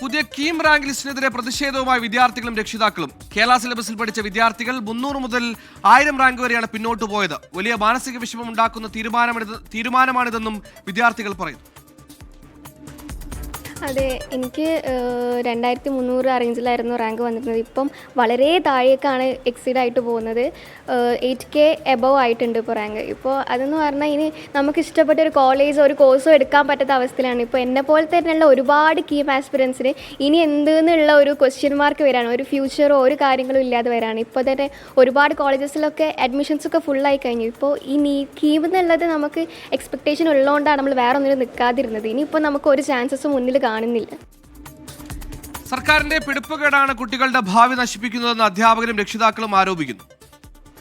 പുതിയ കീം റാങ്ക് ലിസ്റ്റിനെതിരെ പ്രതിഷേധവുമായി വിദ്യാർത്ഥികളും രക്ഷിതാക്കളും. കേരള സിലബസിൽ പഠിച്ച വിദ്യാർത്ഥികൾ 300 മുതൽ 1000 റാങ്ക് വരെയാണ് പിന്നോട്ട് പോയത്. വലിയ മാനസിക വിഷമം ഉണ്ടാക്കുന്ന തീരുമാനമാണിതെന്നും വിദ്യാർത്ഥികൾ പറയുന്നു. അതെ, എനിക്ക് 2300 റേഞ്ചിലായിരുന്നു റാങ്ക് വന്നിരുന്നത്. ഇപ്പം വളരെ താഴേക്കാണ് എക്സീഡ് പോകുന്നത്. 8K എബവ് ആയിട്ടുണ്ട് ഇപ്പോൾ റാങ്ക്. ഇപ്പോൾ അതെന്ന് പറഞ്ഞാൽ ഇനി നമുക്ക് ഇഷ്ടപ്പെട്ട ഒരു കോളേജോ ഒരു കോഴ്സോ എടുക്കാൻ പറ്റാത്ത അവസ്ഥയിലാണ്. ഇപ്പോൾ എന്നെ പോലെ തന്നെയുള്ള ഒരുപാട് കീം ആസ്പിറൻസിന് ഇനി എന്തെന്നുള്ള ഒരു ക്വസ്റ്റ്യൻ മാർക്ക് വരാണ്. ഒരു ഫ്യൂച്ചറോ ഒരു കാര്യങ്ങളും ഇല്ലാതെ വരാണ്. ഇപ്പോൾ തന്നെ ഒരുപാട് കോളേജസിലൊക്കെ അഡ്മിഷൻസൊക്കെ ഫുള്ളായി കഴിഞ്ഞു. ഇപ്പോൾ ഈ കീം എന്നുള്ളത് നമുക്ക് എക്സ്പെക്റ്റേഷൻ ഉള്ളതുകൊണ്ടാണ് നമ്മൾ വേറെ ഒന്നിനും നിൽക്കാതിരുന്നത്. ഇനിയിപ്പോൾ നമുക്ക് ഒരു ചാൻസസ് മുന്നിൽ കാണുന്നില്ല. സർക്കാരിന്റെ പിടിപ്പുകേടാണ് കുട്ടികളുടെ ഭാവി നശിപ്പിക്കുന്നതെന്ന് അധ്യാപകരും രക്ഷിതാക്കളും ആരോപിക്കുന്നു.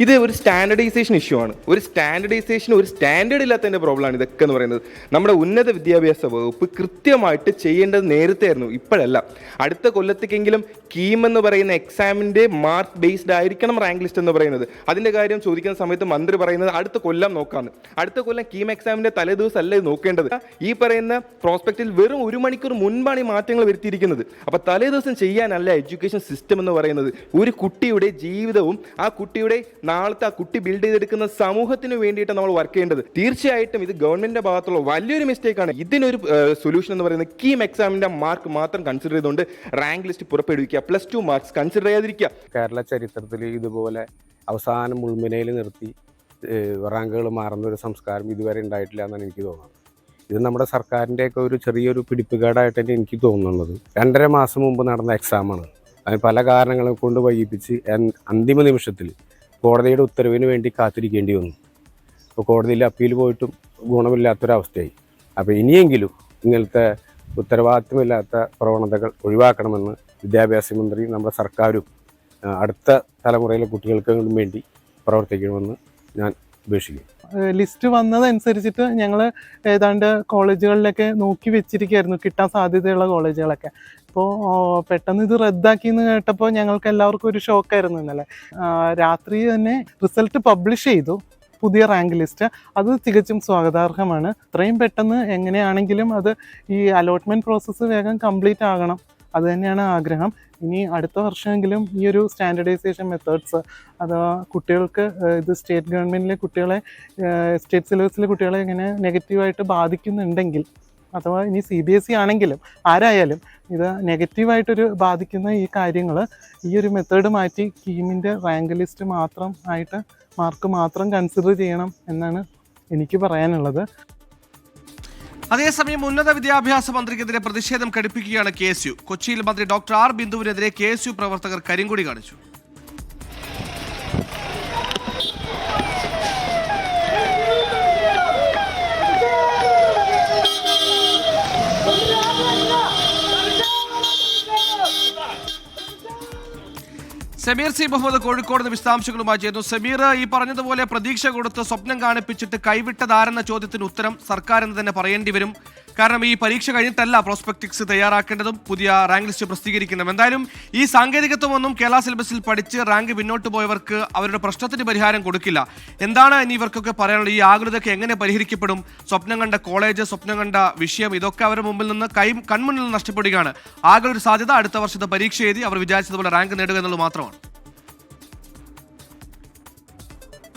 ഇത് ഒരു സ്റ്റാൻഡർഡൈസേഷൻ ഇഷ്യൂ ആണ്. ഒരു സ്റ്റാൻഡർഡൈസേഷൻ, ഒരു സ്റ്റാൻഡേർഡ് ഇല്ലാത്തതിൻ്റെ പ്രോബ്ലമാണ് ഇതൊക്കെ എന്ന് പറയുന്നത്. നമ്മുടെ ഉന്നത വിദ്യാഭ്യാസ വകുപ്പ് കൃത്യമായിട്ട് ചെയ്യേണ്ടത് നേരത്തെ ആയിരുന്നു, ഇപ്പോഴല്ല. അടുത്ത കൊല്ലത്തേക്കെങ്കിലും കീം എന്ന് പറയുന്ന എക്സാമിൻ്റെ മാർക്ക് ബേസ്ഡ് ആയിരിക്കണം റാങ്ക് ലിസ്റ്റ് എന്ന് പറയുന്നത്. അതിൻ്റെ കാര്യം ചോദിക്കുന്ന സമയത്ത് മന്ത്രി പറയുന്നത് അടുത്ത കൊല്ലം നോക്കാമെന്ന്. അടുത്ത കൊല്ലം കീം എക്സാമിൻ്റെ തലേദിവസം അല്ല നോക്കേണ്ടത്. ഈ പറയുന്ന പ്രോസ്പെക്റ്റിൽ വെറും 1 മണിക്കൂർ മുൻപാണ് ഈ മാറ്റങ്ങൾ വരുത്തിയിരിക്കുന്നത്. അപ്പോൾ തലേദിവസം ചെയ്യാനല്ല എഡ്യൂക്കേഷൻ സിസ്റ്റം എന്ന് പറയുന്നത്. ഒരു കുട്ടിയുടെ ജീവിതവും ആ കുട്ടിയുടെ നാളത്തെ ആ കുട്ടി ബിൽഡ് ചെയ്തെടുക്കുന്ന സമൂഹത്തിന് വേണ്ടിയിട്ട് നമ്മൾ വർക്ക് ചെയ്യേണ്ടത്. തീർച്ചയായിട്ടും ഇത് ഗവൺമെന്റിന്റെ ഭാഗത്തുള്ള വലിയൊരു മിസ്റ്റേക്കാണ്. ഇതിനൊരു സൊല്യൂഷൻ എന്ന് പറയുന്നത് കീം എക്സാമിന്റെ മാർക്ക് മാത്രം കൺസിഡർ ചെയ്തുകൊണ്ട് റാങ്ക് ലിസ്റ്റ് പുറപ്പെടുവിക്കുക. +2 മാർക്സ് കൺസിഡർ ചെയ്യാതിരിക്കുക. കേരള ചരിത്രത്തിൽ ഇതുപോലെ അവസാനം മുൾമുനയിൽ നിർത്തി റാങ്കുകൾ മാറുന്ന ഒരു സംസ്കാരം ഇതുവരെ ഉണ്ടായിട്ടില്ല എന്നാണ് എനിക്ക് തോന്നുന്നത്. ഇത് നമ്മുടെ സർക്കാരിൻ്റെയൊക്കെ ഒരു ചെറിയൊരു പിടിപ്പുകേടായിട്ടാണ് എനിക്ക് തോന്നുന്നത്. 2.5 മാസം മുമ്പ് നടന്ന എക്സാമാണ്. അതിന് പല കാരണങ്ങളെ കൊണ്ട് വൈകിപ്പിച്ച് അന്തിമ നിമിഷത്തിൽ കോടതിയുടെ ഉത്തരവിന് വേണ്ടി കാത്തിരിക്കേണ്ടി വന്നു. അപ്പോൾ കോടതിയിൽ അപ്പീൽ പോയിട്ടും ഗുണമില്ലാത്തൊരവസ്ഥയായി. അപ്പോൾ ഇനിയെങ്കിലും ഇങ്ങനത്തെ ഉത്തരവാദിത്വമില്ലാത്ത പ്രവണതകൾ ഒഴിവാക്കണമെന്ന് വിദ്യാഭ്യാസ മന്ത്രി നമ്മുടെ സർക്കാരും അടുത്ത തലമുറയിലെ കുട്ടികൾക്ക് വേണ്ടി പ്രവർത്തിക്കണമെന്ന് ഞാൻ അപേക്ഷിക്കുന്നു. ലിസ്റ്റ് വന്നതനുസരിച്ചിട്ട് ഞങ്ങൾ ഏതാണ്ട് കോളേജുകളിലൊക്കെ നോക്കി വെച്ചിരിക്കുകയായിരുന്നു, കിട്ടാൻ സാധ്യതയുള്ള കോളേജുകളൊക്കെ. അപ്പോൾ പെട്ടെന്ന് ഇത് റദ്ദാക്കിയെന്ന് കേട്ടപ്പോൾ ഞങ്ങൾക്ക് എല്ലാവർക്കും ഒരു ഷോക്കായിരുന്നു. ഇന്നലെ രാത്രി തന്നെ റിസൾട്ട് പബ്ലിഷ് ചെയ്തു, പുതിയ റാങ്ക് ലിസ്റ്റ്. അത് തികച്ചും സ്വാഗതാർഹമാണ്. ഇത്രയും പെട്ടെന്ന് എങ്ങനെയാണെങ്കിലും അത് ഈ അലോട്ട്മെൻറ്റ് പ്രോസസ്സ് വേഗം കംപ്ലീറ്റ് ആകണം, അത് തന്നെയാണ് ആഗ്രഹം. ഇനി അടുത്ത വർഷമെങ്കിലും ഈ ഒരു സ്റ്റാൻഡർഡൈസേഷൻ മെത്തേഡ്സ് അഥവാ കുട്ടികൾക്ക് ഇത് സ്റ്റേറ്റ് ഗവൺമെൻറ്റിലെ കുട്ടികളെ, സ്റ്റേറ്റ് സിലബസിലെ കുട്ടികളെ ഇങ്ങനെ നെഗറ്റീവായിട്ട് ബാധിക്കുന്നുണ്ടെങ്കിൽ, അഥവാ ഇനി CBSE ആണെങ്കിലും ആരായാലും ഇത് നെഗറ്റീവായിട്ടൊരു ബാധിക്കുന്ന ഈ കാര്യങ്ങൾ, ഈ ഒരു മെത്തേഡ് മാറ്റി കീമിൻ്റെ റാങ്ക് ലിസ്റ്റ് മാത്രം ആയിട്ട് മാർക്ക് മാത്രം കൺസിഡർ ചെയ്യണം എന്നാണ് എനിക്ക് പറയാനുള്ളത്. അതേസമയം ഉന്നത വിദ്യാഭ്യാസ മന്ത്രിക്കെതിരെ പ്രതിഷേധം കടുപ്പിക്കുകയാണ് KSU. കൊച്ചിയിൽ മന്ത്രി ഡോക്ടർ R. ബിന്ദുവിനെതിരെ KSU പ്രവർത്തകർ കരിങ്കൊടി കാണിച്ചു. സമീർ സി മുഹമ്മദ് കോഴിക്കോട് വിശദാംശങ്ങളുമായി ചേർന്നു. സമീർ, ഈ പറഞ്ഞതുപോലെ പ്രതീക്ഷ കൊടുത്ത് സ്വപ്നം കാണിപ്പിച്ചിട്ട് കൈവിട്ടതാരെന്ന ചോദ്യത്തിന് ഉത്തരം സർക്കാർ എന്ന് തന്നെ പറയേണ്ടി വരും. കാരണം ഈ പരീക്ഷ കഴിഞ്ഞിട്ടല്ല പ്രോസ്പെക്ടിക്സ് തയ്യാറാക്കേണ്ടതും പുതിയ റാങ്ക് ലിസ്റ്റ് പ്രസിദ്ധീകരിക്കണം. എന്തായാലും ഈ സാങ്കേതികത്വമൊന്നും കേരള സിലബസിൽ പഠിച്ച് റാങ്ക് പിന്നോട്ട് പോയവർക്ക് അവരുടെ പ്രശ്നത്തിന് പരിഹാരം കൊടുക്കില്ല. എന്താണ് ഇനി ഇവർക്കൊക്കെ പറയാനുള്ളത്? ഈ ആകുലതയൊക്കെ എങ്ങനെ പരിഹരിക്കപ്പെടും? സ്വപ്നം കണ്ട കോളേജ്, സ്വപ്നം കണ്ട വിഷയം, ഇതൊക്കെ അവരുടെ മുമ്പിൽ നിന്ന് കൺമുന്നിൽ നിന്ന് നഷ്ടപ്പെടുകയാണ്. ആകെ ഒരു സാധ്യത അടുത്ത വർഷത്തെ പരീക്ഷ എഴുതി അവർ വിചാരിച്ചതുപോലെ റാങ്ക് നേടുക എന്നുള്ളത് മാത്രമാണ്.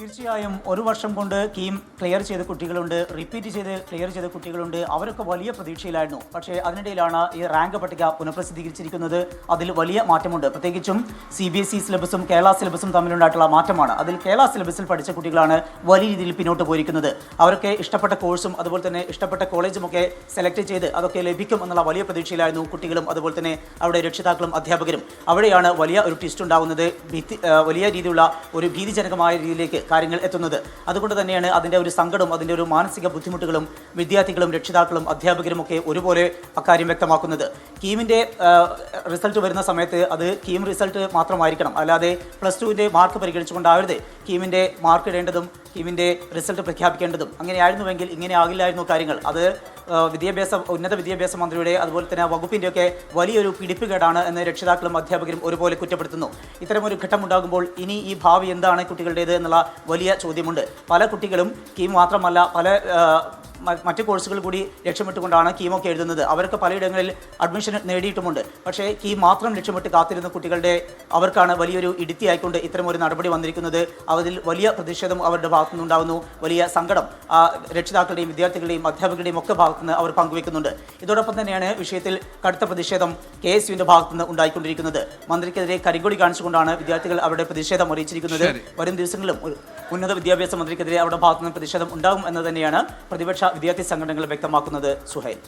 തീർച്ചയായും 1 വർഷം കൊണ്ട് കീം ക്ലിയർ ചെയ്ത കുട്ടികളുണ്ട്, റിപ്പീറ്റ് ചെയ്ത് ക്ലിയർ ചെയ്ത കുട്ടികളുണ്ട്. അവരൊക്കെ വലിയ പ്രതീക്ഷയിലായിരുന്നു. പക്ഷേ അതിനിടയിലാണ് ഈ റാങ്ക് പട്ടിക പുനഃപ്രസിദ്ധീകരിച്ചിരിക്കുന്നത്. അതിൽ വലിയ മാറ്റമുണ്ട്. പ്രത്യേകിച്ചും CBSE സിലബസും കേരള സിലബസും തമ്മിലുണ്ടായിട്ടുള്ള മാറ്റമാണ്. അതിൽ കേരള സിലബസിൽ പഠിച്ച കുട്ടികളാണ് വലിയ രീതിയിൽ പിന്നോട്ട് പോയിരിക്കുന്നത്. അവരൊക്കെ ഇഷ്ടപ്പെട്ട കോഴ്സും അതുപോലെ തന്നെ ഇഷ്ടപ്പെട്ട കോളേജും ഒക്കെ സെലക്ട് ചെയ്ത് അതൊക്കെ ലഭിക്കും എന്നുള്ള വലിയ പ്രതീക്ഷയിലായിരുന്നു കുട്ടികളും അതുപോലെ തന്നെ അവരുടെ രക്ഷിതാക്കളും അധ്യാപകരും. അവിടെയാണ് വലിയ ഒരു ട്വിസ്റ്റ് ഉണ്ടാകുന്നത്. വലിയ രീതിയിലുള്ള ഒരു ഭീതിജനകമായ രീതിയിലേക്ക് കാര്യങ്ങൾ എത്തുന്നത്. അതുകൊണ്ട് തന്നെയാണ് അതിൻ്റെ ഒരു സങ്കടവും അതിൻ്റെ ഒരു മാനസിക ബുദ്ധിമുട്ടുകളും വിദ്യാർത്ഥികളും രക്ഷിതാക്കളും അധ്യാപകരും ഒക്കെ ഒരുപോലെ അക്കാര്യം വ്യക്തമാക്കുന്നത്. കീമിൻ്റെ റിസൾട്ട് വരുന്ന സമയത്ത് അത് കീം റിസൾട്ട് മാത്രമായിരിക്കണം, അല്ലാതെ +2വിൻ്റെ മാർക്ക് പരിഗണിച്ചുകൊണ്ടാവരുത് കീമിൻ്റെ മാർക്ക് ഇടേണ്ടതും കീമിൻ്റെ റിസൾട്ട് പ്രഖ്യാപിക്കേണ്ടതും. അങ്ങനെയായിരുന്നുവെങ്കിൽ ഇങ്ങനെ ആകില്ലായിരുന്നു കാര്യങ്ങൾ. അത് ഉന്നത വിദ്യാഭ്യാസ മന്ത്രിയുടെ അതുപോലെ തന്നെ വകുപ്പിൻ്റെയൊക്കെ വലിയൊരു പിടിപ്പുകേടാണ് എന്ന് രക്ഷിതാക്കളും അധ്യാപകരും ഒരുപോലെ കുറ്റപ്പെടുത്തുന്നു. ഇത്തരമൊരു ഘട്ടമുണ്ടാകുമ്പോൾ ഇനി ഈ ഭാവി എന്താണ് കുട്ടികളുടേത് എന്നുള്ള വലിയ ചോദ്യമുണ്ട്. പല കുട്ടികളും കീം മാത്രമല്ല പല മറ്റ് കോഴ്സുകൾ കൂടി ലക്ഷ്യമിട്ടുകൊണ്ടാണ് കീമൊക്കെ എഴുതുന്നത്. അവർക്ക് പലയിടങ്ങളിൽ അഡ്മിഷൻ നേടിയിട്ടുമുണ്ട്. പക്ഷേ കീം മാത്രം ലക്ഷ്യമിട്ട് കാത്തിരുന്ന കുട്ടികളുടെ അവർക്കാണ് വലിയൊരു ഇടുത്തിയായിക്കൊണ്ട് ഇത്തരമൊരു നടപടി വന്നിരിക്കുന്നത്. അതിൽ വലിയ പ്രതിഷേധം അവരുടെ ഭാഗത്തു നിന്നുണ്ടാകുന്നു. വലിയ സങ്കടം രക്ഷിതാക്കളുടെയും വിദ്യാർത്ഥികളുടെയും അധ്യാപകരുടെയും ഒക്കെ ഭാഗത്തുനിന്ന് അവർ പങ്കുവെക്കുന്നുണ്ട്. ഇതോടൊപ്പം തന്നെയാണ് വിഷയത്തിൽ കടുത്ത പ്രതിഷേധം KSUവിന്റെ ഭാഗത്തുനിന്ന് ഉണ്ടായിക്കൊണ്ടിരിക്കുന്നത്. മന്ത്രിക്കെതിരെ കരിങ്കൊടി കാണിച്ചുകൊണ്ടാണ് വിദ്യാർത്ഥികൾ അവരുടെ പ്രതിഷേധം അറിയിച്ചിരിക്കുന്നത്. വരും ദിവസങ്ങളിലും ഉന്നത വിദ്യാഭ്യാസ മന്ത്രിക്കെതിരെ അവരുടെ ഭാഗത്തുനിന്ന് പ്രതിഷേധം ഉണ്ടാകും എന്ന് തന്നെയാണ് പ്രതിപക്ഷ വിദ്യാർത്ഥി സംഘടനകൾ വ്യക്തമാക്കുന്നത്. സുഹൈൽ.